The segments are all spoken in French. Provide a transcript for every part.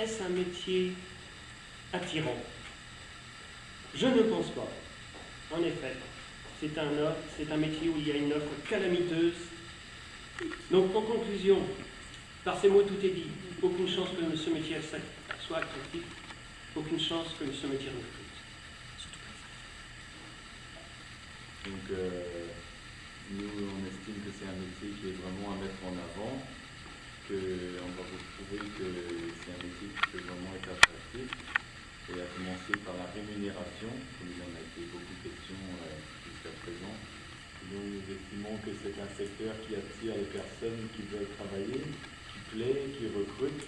Est-ce un métier attirant? Je ne pense pas. En effet, c'est un métier où il y a une offre calamiteuse. Donc en conclusion, par ces mots tout est dit, aucune chance que ce métier soit attractif, aucune chance que ce métier recrute. Donc nous on estime que c'est un métier qui est vraiment à mettre en avant, qu'on va retrouver que c'est un métier qui peut vraiment être attractif, et à commencer par la rémunération, comme il en a été beaucoup question jusqu'à présent. Donc nous estimons que c'est un secteur qui attire les personnes qui veulent travailler, qui plaît, qui recrute.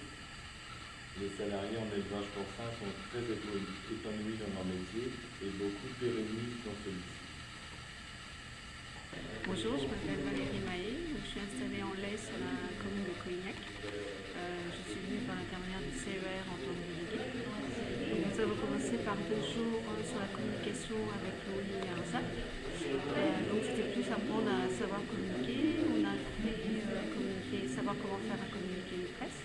Les salariés en élevage porcin sont très épanouis dans leur métier et beaucoup pérennisent dans celui-ci. Bonjour, je m'appelle Valérie Mahé, je suis installée en lait sur la commune de Colignac. Je suis venue par l'intermédiaire du CER en tant que déléguée. Nous avons commencé par 2 jours sur la communication avec Louis et Arsa. Donc c'était plus apprendre à savoir communiquer. On a fait savoir comment faire un communiqué de presse.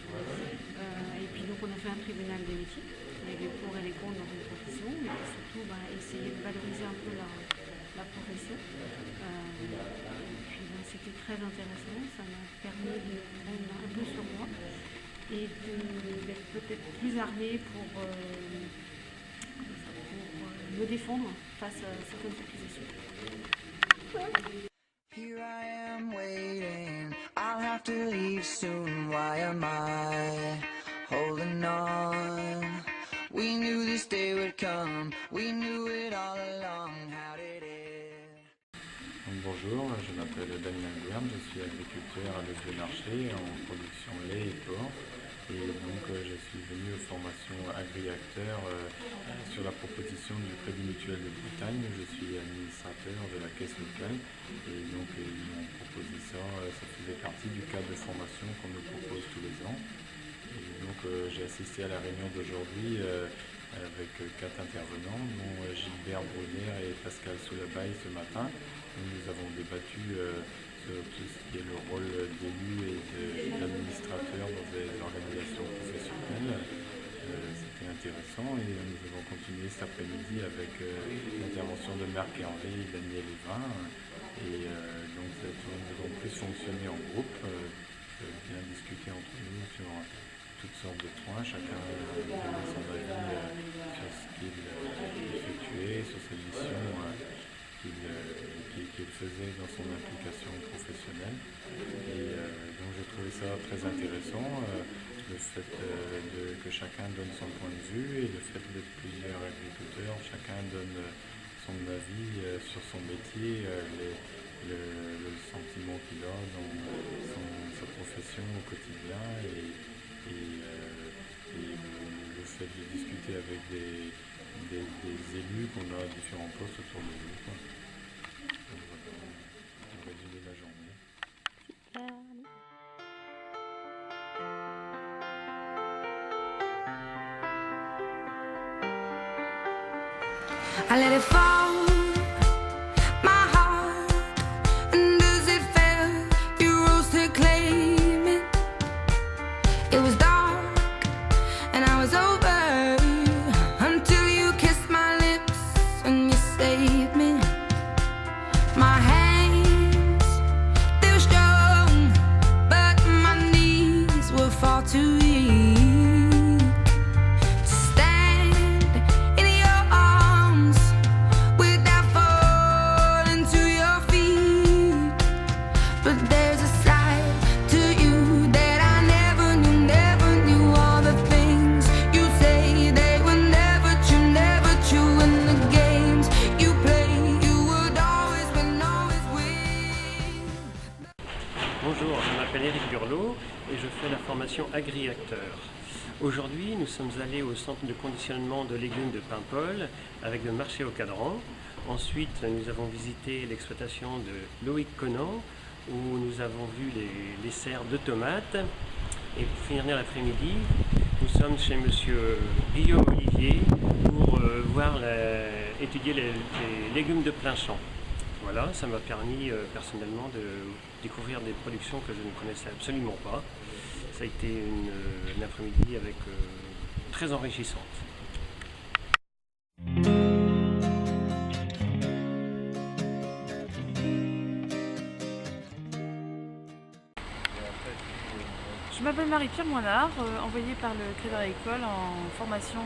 Et puis donc on a fait un tribunal des métiers, avec les pour et les contre dans une profession, mais surtout essayer de valoriser un peu la profession. C'était très intéressant, ça m'a permis de prendre un peu sur moi et d'être peut-être plus armée pour me défendre face à certaines accusations. Here I am waiting, I'll have to leave soon, why am I holding on? We knew this day would come, we knew it all along, how did it? Bonjour, je m'appelle Damien Guerne, je suis agriculteur à Levieux-Marché en production lait et porc. Et donc je suis venu aux formations agri-acteurs sur la proposition du Crédit Mutuel de Bretagne. Je suis administrateur de la caisse locale et donc ils m'ont proposé ça, ça faisait partie du cadre de formation qu'on nous propose tous les ans. Et donc j'ai assisté à la réunion d'aujourd'hui avec 4 intervenants, dont Gilbert Brunner et Pascal Soulabaille ce matin. Nous avons débattu sur tout ce qui est le rôle d'élu et d'administrateur dans des organisations professionnelles. C'était intéressant et nous avons continué cet après-midi avec l'intervention de Marc Hervé et Daniel Evin. Et donc nous avons plus fonctionné en groupe, bien discuter entre nous sur toutes sortes de points, chacun a donné son avis sur ce qu'il effectuait, sur ses missions qu'il faisait dans son implication professionnelle. Et donc j'ai trouvé ça très intéressant, le fait que chacun donne son point de vue et le fait d'être plusieurs agriculteurs, chacun donne son avis sur son métier, le sentiment qu'il a dans sa profession au quotidien et le fait de discuter avec des élus qu'on a à différents postes autour de nous. Donc voilà, on va résumer la journée. I let it fall, my heart, and as it fell, you rose to claim it. It was dark, and I was over, until you kissed my lips and you saved me. My hands, they were strong, but my knees were far too weak. Bonjour, je m'appelle Éric Burlot et je fais la formation agri-acteur. Aujourd'hui, nous sommes allés au centre de conditionnement de légumes de Paimpol avec le marché au cadran. Ensuite, nous avons visité l'exploitation de Loïc Conan où nous avons vu les serres de tomates. Et pour finir l'après-midi, nous sommes chez monsieur Guillaume Olivier pour étudier les légumes de plein champ. Voilà, ça m'a permis personnellement de découvrir des productions que je ne connaissais absolument pas. Ça a été une après-midi très enrichissante. Je m'appelle Marie-Pierre Moinard, envoyée par le Crédit Agricole en formation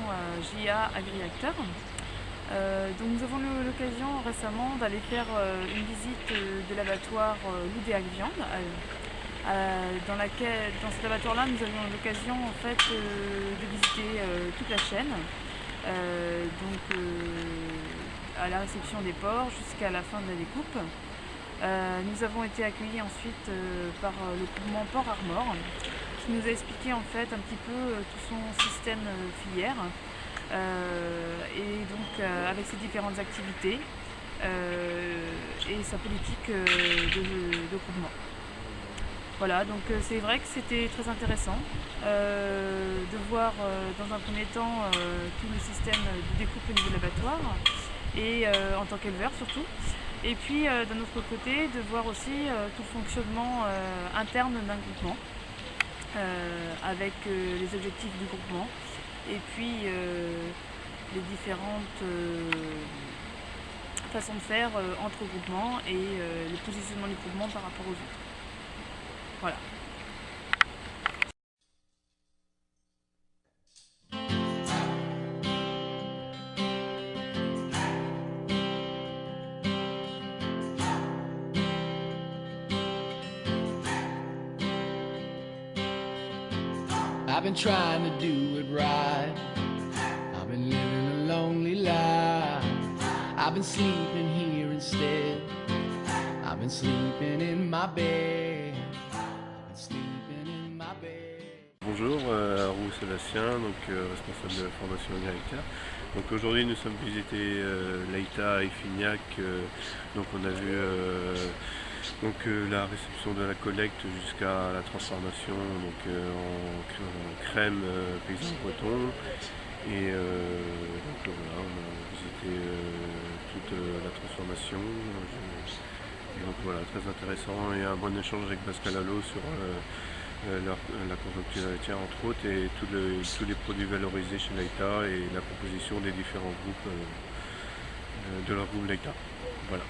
JA Agri-Acteur. Donc nous avons eu l'occasion récemment d'aller faire une visite de l'abattoir Loudéac Viande. Dans cet abattoir-là, nous avions l'occasion en fait de visiter toute la chaîne, à la réception des porcs jusqu'à la fin de la découpe. Nous avons été accueillis ensuite par le groupement Porc Armor, qui nous a expliqué en fait un petit peu tout son système filière, et donc avec ses différentes activités et sa politique de groupement. Voilà, donc c'est vrai que c'était très intéressant de voir dans un premier temps tout le système de découpe au niveau de l'abattoir, et en tant qu'éleveur surtout. Et puis d'un autre côté, de voir aussi tout le fonctionnement interne d'un groupement, avec les objectifs du groupement, et puis les différentes façons de faire entre groupements et le positionnement du groupement par rapport aux autres. Voilà. I've been trying to do it right. I've been living a lonely life. I've been sleeping here instead. I've been sleeping in my bed. I've been sleeping in my bed. Bonjour, Roux Sébastien, donc responsable de la formation agri-acteur. Donc aujourd'hui nous sommes visités l'AITA et Fignac, donc on a vu la réception de la collecte jusqu'à la transformation donc, en crème paysan breton, et donc voilà, on a visité toute la transformation, et donc voilà, très intéressant, et un bon échange avec Pascal Allo sur la conjoncture laitière entre autres, et tous les produits valorisés chez l'AITA et la composition des différents groupes de leur groupe l'AITA. Voilà.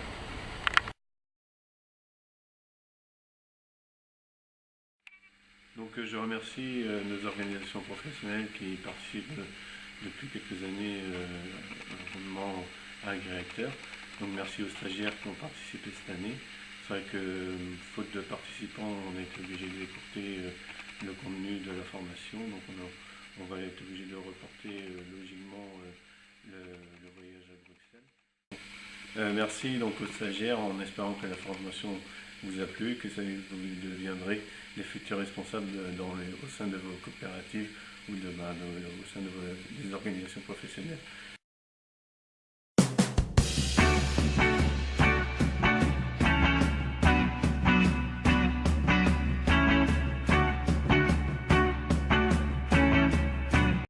Donc je remercie nos organisations professionnelles qui participent depuis quelques années au groupement agri-acteur. Donc merci aux stagiaires qui ont participé cette année. C'est vrai que faute de participants, on a été obligé d'écourter le contenu de la formation. Donc on va être obligé de reporter logiquement le voyage à Bruxelles. Merci donc aux stagiaires, en espérant que la formation vous a plu, que vous deviendrez les futurs responsables au sein de vos coopératives ou au sein des organisations professionnelles.